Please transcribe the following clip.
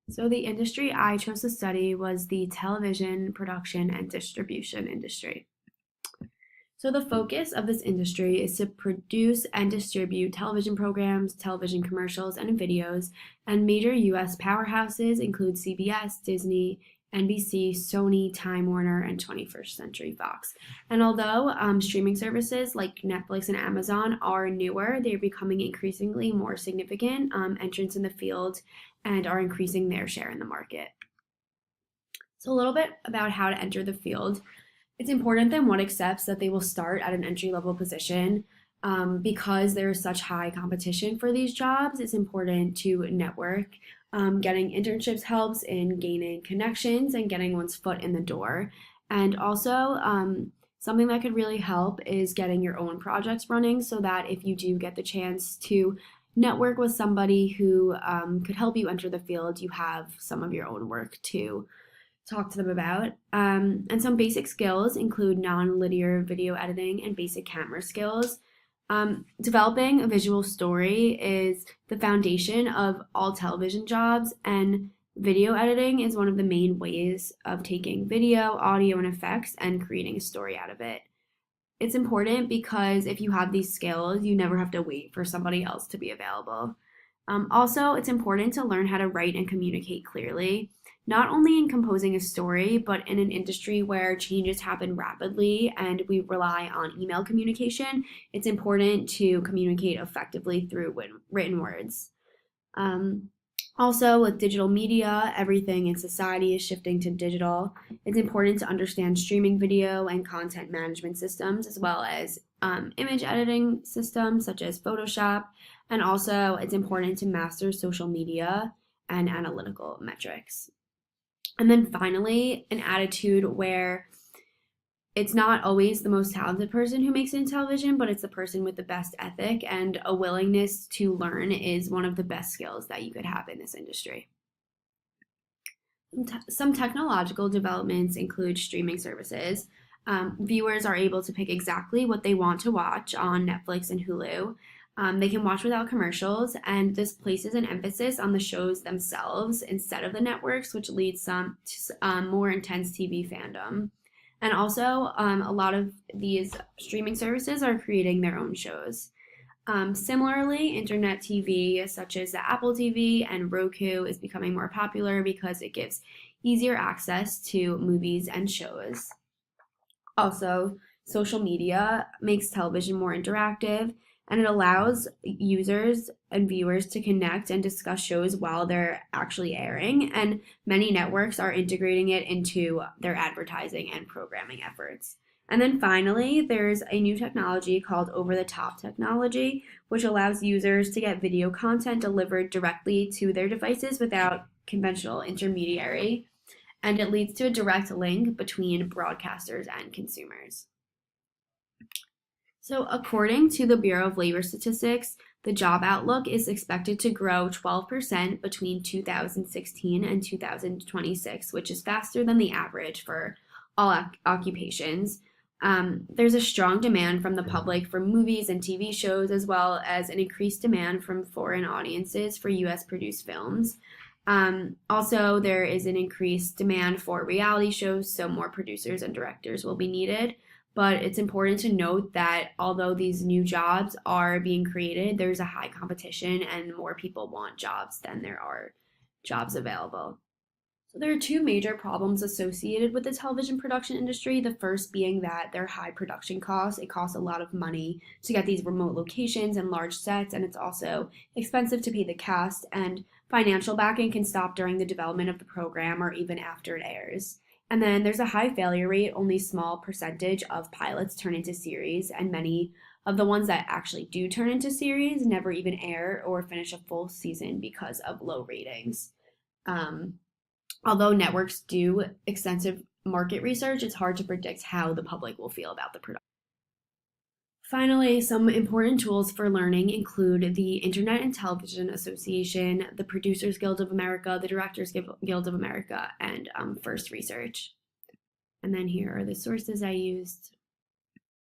So the industry I chose to study was the television production and distribution industry. So the focus of this industry is to produce and distribute television programs, television commercials, and videos, and major US powerhouses include CBS, Disney, NBC, Sony, Time Warner, and 21st Century Fox. And although streaming services like Netflix and Amazon are newer, they're becoming increasingly more significant entrants in the field and are increasing their share in the market. So, a little bit about how to enter the field. It's important that one accepts that they will start at an entry level position. Because there is such high competition for these jobs, it's important to network. Getting internships helps in gaining connections and getting one's foot in the door. And also, something that could really help is getting your own projects running so that if you do get the chance to network with somebody who could help you enter the field, you have some of your own work to talk to them about. And some basic skills include non-linear video editing and basic camera skills. Developing a visual story is the foundation of all television jobs, and video editing is one of the main ways of taking video, audio, and effects and creating a story out of it. It's important because if you have these skills, you never have to wait for somebody else to be available. Also, it's important to learn how to write and communicate clearly, not only in composing a story, but in an industry where changes happen rapidly and we rely on email communication. It's important to communicate effectively through written words. Also, with digital media, everything in society is shifting to digital. It's important to understand streaming video and content management systems, as well as image editing systems such as Photoshop. And also, it's important to master social media and analytical metrics. And then finally, an attitude where it's not always the most talented person who makes it in television, but it's the person with the best ethic, and a willingness to learn is one of the best skills that you could have in this industry. Some technological developments include streaming services. Viewers are able to pick exactly what they want to watch on Netflix and Hulu. They can watch without commercials, and this places an emphasis on the shows themselves instead of the networks, which leads some to more intense TV fandom. And also, a lot of these streaming services are creating their own shows. Similarly, internet TV, such as the Apple TV and Roku, is becoming more popular because it gives easier access to movies and shows. Also, social media makes television more interactive, and it allows users and viewers to connect and discuss shows while they're actually airing. And many networks are integrating it into their advertising and programming efforts. And then finally, there's a new technology called over-the-top technology, which allows users to get video content delivered directly to their devices without conventional intermediary. And it leads to a direct link between broadcasters and consumers. So, according to the Bureau of Labor Statistics, the job outlook is expected to grow 12% between 2016 and 2026, which is faster than the average for all occupations. There's a strong demand from the public for movies and TV shows, as well as an increased demand from foreign audiences for US produced films. Also, there is an increased demand for reality shows, so more producers and directors will be needed. But it's important to note that although these new jobs are being created, there's a high competition and more people want jobs than there are jobs available. So there are two major problems associated with the television production industry. The first being that there are high production costs. It costs a lot of money to get these remote locations and large sets, and it's also expensive to pay the cast, and financial backing can stop during the development of the program or even after it airs. And then there's a high failure rate. Only small percentage of pilots turn into series, and many of the ones that actually do turn into series never even air or finish a full season because of low ratings. Although networks do extensive market research, it's hard to predict how the public will feel about the production. Finally, some important tools for learning include the Internet and Television Association, the Producers Guild of America, the Directors Guild of America, and FIRST Research. And then here are the sources I used.